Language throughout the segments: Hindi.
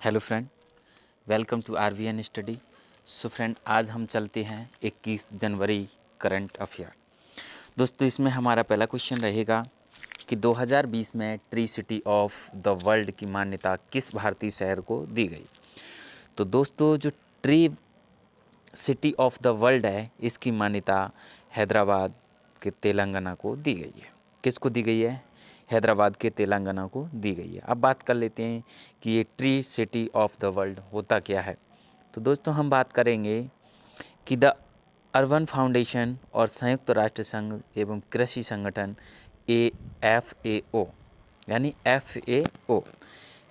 Hello friend, welcome to RVN study. So friend, आज हम चलते हैं 21 जनवरी करंट अफेयर। दोस्तों, इसमें हमारा पहला क्वेश्चन रहेगा कि 2020 में tree city of the world की मान्यता किस भारतीय शहर को दी गई। तो दोस्तों, जो tree city of the world है, इसकी मान्यता हैदराबाद के तेलंगाना को दी गई है। किसको दी गई है? हैदराबाद के तेलंगाना को दी गई है। अब बात कर लेते हैं कि ये tree city of the world होता क्या है। तो दोस्तों, हम बात करेंगे कि द अर्बन फाउंडेशन और संयुक्त राष्ट्र संघ एवं कृषि संगठन AFAO यानी FAO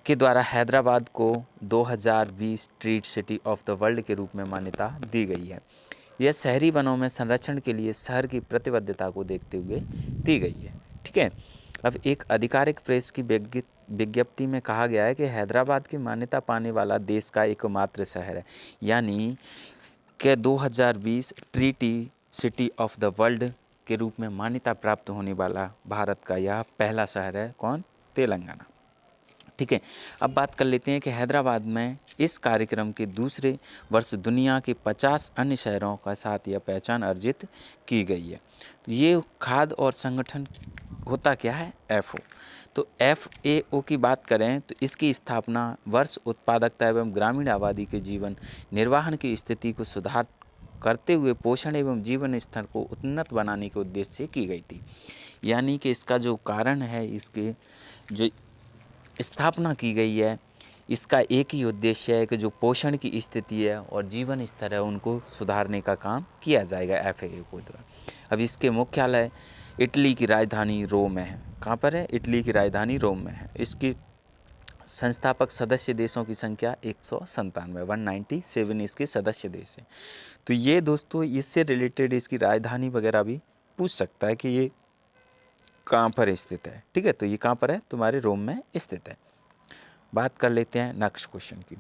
के द्वारा हैदराबाद को 2020 tree city of the world के रूप में मान्यता दी गई है। यह शहरी वनों में संरक्षण के लिए शहर की प्रतिबद्धता को देखते हुए दी गई है। ठीक है। अब एक आधिकारिक प्रेस की विज्ञप्ति में कहा गया है कि हैदराबाद की मान्यता पाने वाला देश का एकमात्र शहर है, यानी कि 2020 treaty city of the world के रूप में मान्यता प्राप्त होने वाला भारत का यह पहला शहर है। कौन? तेलंगाना। ठीक है। अब बात कर लेते हैं कि हैदराबाद में इस कार्यक्रम के दूसरे वर्ष दुनिया के 50 अन्य शहरों का साथ यह पहचान अर्जित की गई है। तो ये खाद्य और संगठन होता क्या है? FAO। तो FAO की बात करें तो इसकी स्थापना वर्ष उत्पादकता एवं ग्रामीण आबादी के जीवन निर्वाहन की स्थिति को सुधार करते हुए पोषण एवं जीवन स्तर को उन्नत बनाने के उद्देश्य से की गई थी। यानी कि इसका जो कारण है, इसके जो स्थापना की गई है, इसका एक ही उद्देश्य है कि जो पोषण की स्थिति है और जीवन स्तर है उनको सुधारने का काम किया जाएगा FAO द्वारा। अब इसके मुख्यालय इटली की राजधानी रोम में है। कहाँ पर है? इटली की राजधानी रोम में है। इसकी संस्थापक सदस्य देशों की संख्या 197 इसके सदस्य देश हैं। तो ये दोस्तों, इससे रिलेटेड इसकी राजधानी वगैरह भी पूछ सकता है कि ये कहाँ पर स्थित है। ठीक है, तो ये कहाँ पर है? तुम्हारे रोम में स्थित है। बात कर लेते हैं नेक्स्ट क्वेश्चन की।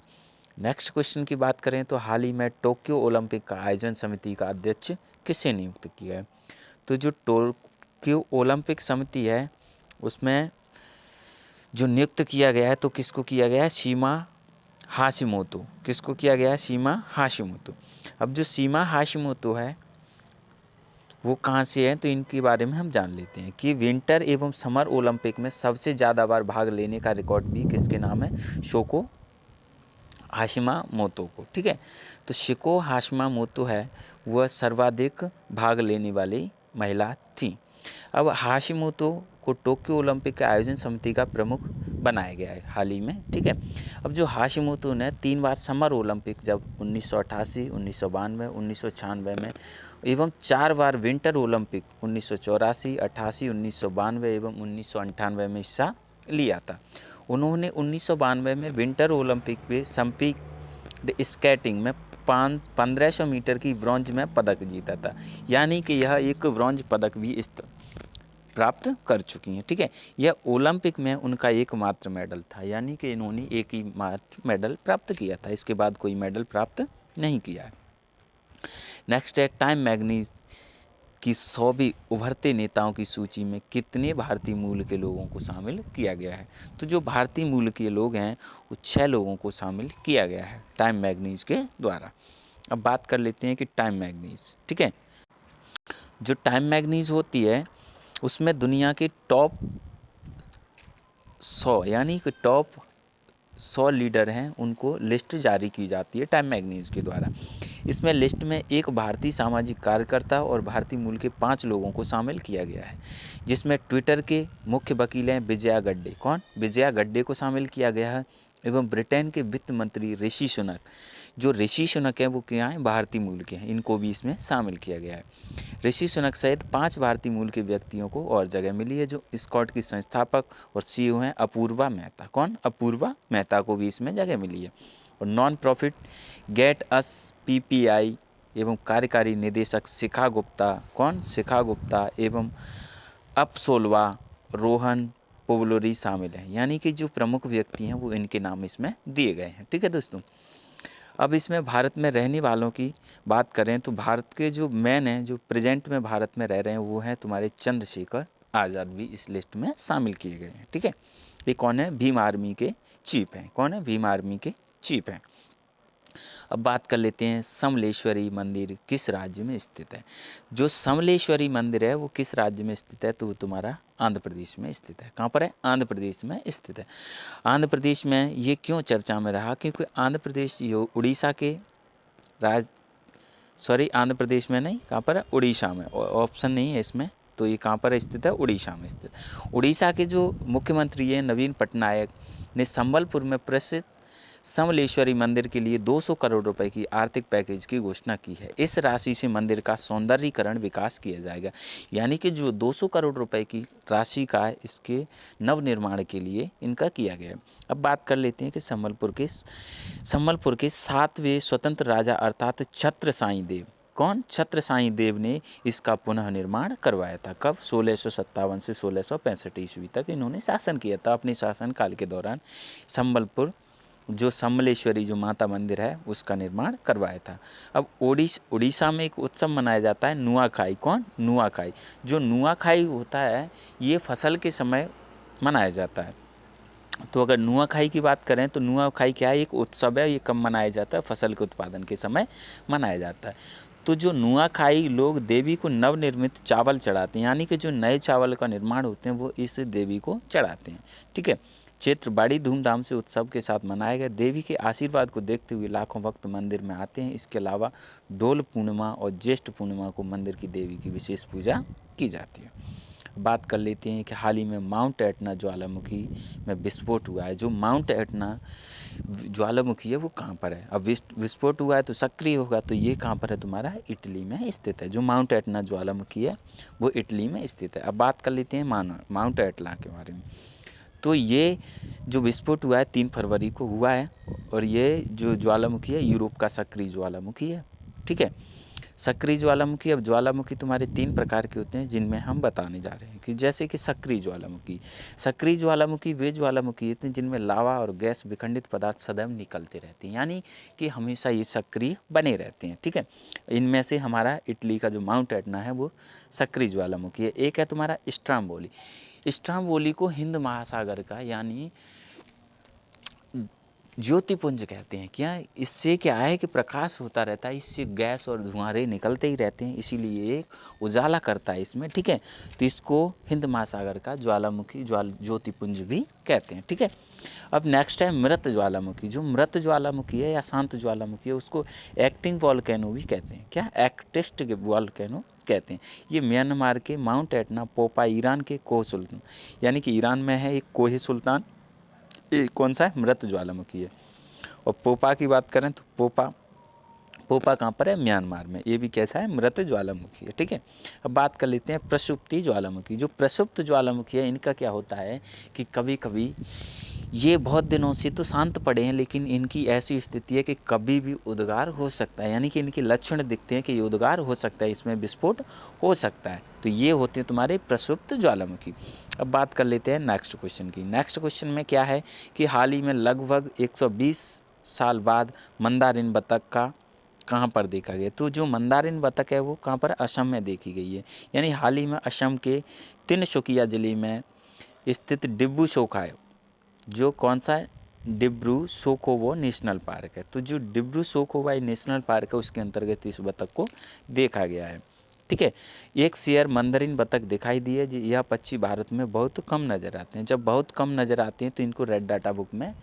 नेक्स्ट क्वेश्चन की बात करें तो हाल ही में टोक्यो ओलंपिक का आयोजन समिति का अध्यक्ष किसे नियुक्त किया है? तो जो टोक्यो ओलंपिक समिति है उसमें जो नियुक्त किया गया है, तो किसको किया गया है? सीमा हाशिमोतो। किसको किया गया है? सीमा हाशिमोतो। अब जो सीमा हाशिमोतो है वो कहाँ से है, तो इनके बारे में हम जान लेते हैं कि विंटर एवं समर ओलंपिक में सबसे ज़्यादा बार भाग लेने का रिकॉर्ड भी किसके नाम है? शोको हाशिमामोतो को। ठीक है, तो शिको हाशिमामोतो है वह सर्वाधिक भाग लेने वाली महिला थी। अब हाशिमोतो को टोक्यो ओलंपिक के आयोजन समिति का प्रमुख बनाया गया है हाल ही में। ठीक है। अब जो हाशिमोतो ने 3 बार समर ओलंपिक, जब 1988, 1992, 1996 में, एवं 4 बार विंटर ओलंपिक 1984, 88, 1992 एवं 1998 में हिस्सा लिया था। उन्होंने 1992 में विंटर ओलंपिक में स्पीड स्केटिंग में 1500 मीटर की ब्रॉन्ज में पदक जीता था। यानी कि यह एक ब्रॉन्ज पदक भी प्राप्त कर चुकी हैं। ठीक है, यह ओलंपिक में उनका एकमात्र मेडल था, यानी कि इन्होंने एक ही मात्र मेडल प्राप्त किया था, इसके बाद कोई मेडल प्राप्त नहीं किया है। नेक्स्ट है टाइम मैगजीन की 100 उभरते नेताओं की सूची में कितने भारतीय मूल के लोगों को शामिल किया गया है? तो जो भारतीय मूल के लोग हैं वो 6 लोगों को शामिल किया गया है टाइम मैगजीन के द्वारा। अब बात कर लेते हैं कि टाइम मैगजीन, ठीक है, जो टाइम मैगजीन होती है उसमें दुनिया के टॉप 100 यानी कि टॉप 100 लीडर हैं उनको लिस्ट जारी की जाती है टाइम मैगजीन के द्वारा। इसमें लिस्ट में एक भारतीय सामाजिक कार्यकर्ता और भारतीय मूल के 5 लोगों को शामिल किया गया है, जिसमें ट्विटर के मुख्य वकील हैं विजया गड्डे। कौन? विजया गड्डे को शामिल किया गया है। एवं ब्रिटेन के वित्त मंत्री ऋषि सुनक, जो ऋषि सुनक हैं वो क्या हैं? भारतीय मूल के हैं, इनको भी इसमें शामिल किया गया है। ऋषि सुनक सहित 5 भारतीय मूल के व्यक्तियों को और जगह मिली है। जो स्कॉट की संस्थापक और CEO हैं अपूर्वा मेहता। कौन? अपूर्वा मेहता को भी इसमें जगह मिली है। और non profit get us PPI एवं कार्यकारी निदेशक शिखा गुप्ता। कौन? शिखा गुप्ता एवं अपसोलवा रोहन पोवलोरी शामिल हैं। यानी कि जो प्रमुख व्यक्ति हैं वो इनके नाम इसमें दिए गए हैं। ठीक है दोस्तों, अब इसमें भारत में रहने वालों की बात करें तो भारत के जो मेन हैं, जो प्रेजेंट में भारत में रह रहे हैं, वो हैं तुम्हारे चंद्रशेखर आज़ाद भी इस लिस्ट में शामिल किए गए हैं। ठीक है, ये कौन है? भीम आर्मी के चीफ हैं। कौन है? भीम आर्मी के चीफ हैं। अब बात कर लेते हैं समलेश्वरी मंदिर किस राज्य में स्थित है। जो समलेश्वरी मंदिर है वो किस राज्य में स्थित है? तो वो तुम्हारा आंध्र प्रदेश में स्थित है। कहाँ पर है? आंध्र प्रदेश में स्थित है। आंध्र प्रदेश में ये क्यों चर्चा में रहा? क्योंकि आंध्र प्रदेश जो उड़ीसा के आंध्र प्रदेश में नहीं, कहाँ पर है? उड़ीसा में। ऑप्शन नहीं है इसमें, तो ये कहाँ पर स्थित है? उड़ीसा में स्थित। उड़ीसा के जो मुख्यमंत्री हैं नवीन पटनायक ने संबलपुर में प्रसिद्ध समलेश्वरी मंदिर के लिए 200 करोड़ रुपए की आर्थिक पैकेज की घोषणा की है। इस राशि से मंदिर का सौंदर्यीकरण विकास किया जाएगा। यानी कि जो 200 करोड़ रुपए की राशि का है इसके नवनिर्माण के लिए इनका किया गया है। अब बात कर लेते हैं कि संबलपुर के 7वें स्वतंत्र राजा अर्थात छत्र साईं देव, कौन? छत्र साईं देव ने इसका पुनः निर्माण करवाया था। कब? 1657 से 1665 ईस्वी तक इन्होंने शासन किया था। अपने शासनकाल के दौरान संबलपुर जो समलेश्वरी जो माता मंदिर है उसका निर्माण करवाया था। अब उड़ीसा में एक उत्सव मनाया जाता है नुआखाई। कौन? नुआखाई। जो नुआखाई होता है ये फसल के समय मनाया जाता है। तो अगर नुआखाई की बात करें तो नुआखाई क्या है? एक उत्सव है। ये कब मनाया जाता है? फसल के उत्पादन के समय मनाया जाता है। तो जो नुआखाई लोग देवी को नवनिर्मित चावल चढ़ाते हैं, यानी कि जो नए चावल का निर्माण होते हैं वो इस देवी को चढ़ाते हैं। ठीक है। क्षेत्र बड़ी धूमधाम से उत्सव के साथ मनाया गया। देवी के आशीर्वाद को देखते हुए लाखों भक्त मंदिर में आते हैं। इसके अलावा डोल पूर्णिमा और ज्येष्ठ पूर्णिमा को मंदिर की देवी की विशेष पूजा की जाती है। बात कर लेते हैं कि हाल ही में माउंट एटना ज्वालामुखी में विस्फोट हुआ है। जो माउंट एटना ज्वालामुखी है वो कहाँ पर है? अब विस्फोट हुआ है तो सक्रिय होगा, तो ये कहाँ पर है? तुम्हारा इटली में स्थित है। जो माउंट एटना ज्वालामुखी है वो इटली में स्थित है। अब बात कर लेते हैं माउंट एटना के बारे में। तो ये जो विस्फोट हुआ है 3 फरवरी को हुआ है और ये जो ज्वालामुखी है यूरोप का सक्रिय ज्वालामुखी है। ठीक है। सक्रिय ज्वालामुखी, अब ज्वालामुखी तुम्हारे 3 प्रकार के होते हैं जिनमें हम बताने जा रहे हैं कि जैसे कि सक्रिय ज्वालामुखी वे ज्वालामुखी होते हैं जिनमें लावा और गैस विखंडित पदार्थ सदैव निकलते रहते हैं, यानी कि हमेशा ये सक्रिय बने रहते हैं। ठीक है। इनमें से हमारा इटली का जो माउंट एटना है वो सक्रिय ज्वालामुखी है। एक है तुम्हारा स्ट्राम्बोली। स्ट्राम्बोली को हिंद महासागर का यानी ज्योतिपुंज कहते हैं। क्या? इससे क्या है कि प्रकाश होता रहता है, इससे गैस और धुआंरे निकलते ही रहते हैं, इसीलिए एक उजाला करता है इसमें। ठीक है। तो इसको हिंद महासागर का ज्वालामुखी ज्योतिपुंज भी कहते हैं। ठीक है। अब नेक्स्ट है मृत ज्वालामुखी। जो मृत ज्वालामुखी है या शांत ज्वालामुखी है उसको एक्टिंग वॉल्केनो भी कहते हैं। क्या? एक्टिस्ट वॉल्केनो कहते हैं। ये म्यांमार के माउंट एटना, पोपा ईरान के कोह सुल्तान, यानी कि ईरान में है एक कोह सुल्तान, ये कौन सा है? मृत ज्वालामुखी है। और पोपा की बात करें तो पोपा कहाँ पर है? म्यांमार में। ये भी कैसा है? मृत ज्वालामुखी है। ठीक है। अब बात कर लेते हैं प्रसुप्ति ज्वालामुखी। जो प्रसुप्त ज्वालामुखी है इनका क्या होता है कि कभी कभी ये बहुत दिनों से तो शांत पड़े हैं लेकिन इनकी ऐसी स्थिति है कि कभी भी उद्गार हो सकता है, यानी कि इनके लक्षण दिखते हैं कि ये उद्गार हो सकता है, इसमें विस्फोट हो सकता है। तो ये होते हैं तुम्हारे प्रसुप्त ज्वालामुखी। अब बात कर लेते हैं नेक्स्ट क्वेश्चन की। नेक्स्ट क्वेश्चन में क्या है कि हाल ही में लगभग 120 साल बाद मंदारिन बतख का कहाँ पर देखा गया? तो जो मंदारिन बतख है वो कहाँ पर? असम में देखी गई है। यानी हाल ही में असम के तिनसुकिया जिले में स्थित डिब्रू सोखोई, जो कौन सा है? डिब्रू सोखोवो नेशनल पार्क है। तो जो डिब्रू सोखोवाई नेशनल पार्क है उसके अंतर्गत इस बतख को देखा गया है। ठीक है। एक शेयर मंदारिन बतख दिखाई दी है। यह पक्षी भारत में बहुत कम नज़र आते हैं। जब बहुत कम नज़र आते हैं तो इनको रेड डाटा बुक में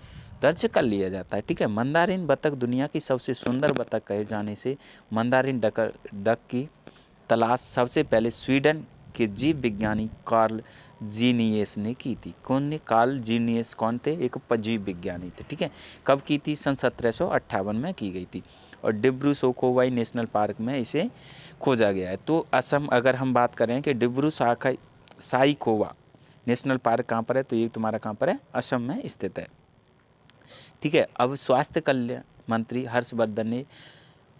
दर्ज कर लिया जाता है। ठीक है। मंदारिन बतख दुनिया की सबसे सुंदर बतख कहे जाने से मंदारिन डक की तलाश सबसे पहले स्वीडन के जीव विज्ञानी कार्ल जीनियस ने की थी। कौन ने? कार्ल जीनियस कौन थे? एक जीव विज्ञानी थे। ठीक है। कब की थी? सन 1758 में की गई थी और डिब्रू सोखोवाई नेशनल पार्क में इसे खोजा गया है। तो असम, अगर हम बात करें कि डिब्रू साईखोवा नेशनल पार्क कहाँ पर है, तो ये तुम्हारा कहाँ पर है? असम में स्थित है। ठीक है। अब स्वास्थ्य कल्याण मंत्री हर्षवर्धन ने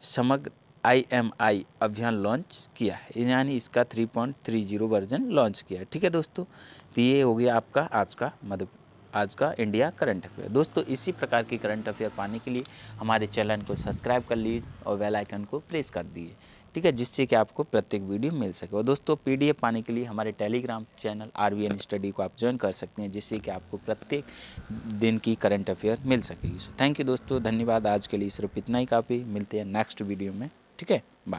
समग्र IMI अभियान लॉन्च किया है, यानी इसका 3.30 वर्जन लॉन्च किया है। ठीक है दोस्तों। तो ये हो गया आपका आज का इंडिया करंट अफेयर। दोस्तों इसी प्रकार के करंट अफेयर पाने के लिए हमारे चैनल को सब्सक्राइब कर लीजिए और बेल आइकन को प्रेस कर दीजिए। ठीक है, जिससे कि आपको प्रत्येक वीडियो मिल सके। और दोस्तों PDF पाने के लिए हमारे टेलीग्राम चैनल RVN स्टडी को आप ज्वाइन कर सकते हैं, जिससे कि आपको प्रत्येक दिन की करंट अफेयर मिल सकेगी। थैंक यू दोस्तों, धन्यवाद। आज के लिए सिर्फ इतना ही काफ़ी, मिलते हैं नेक्स्ट वीडियो में। ठीक है, बाय।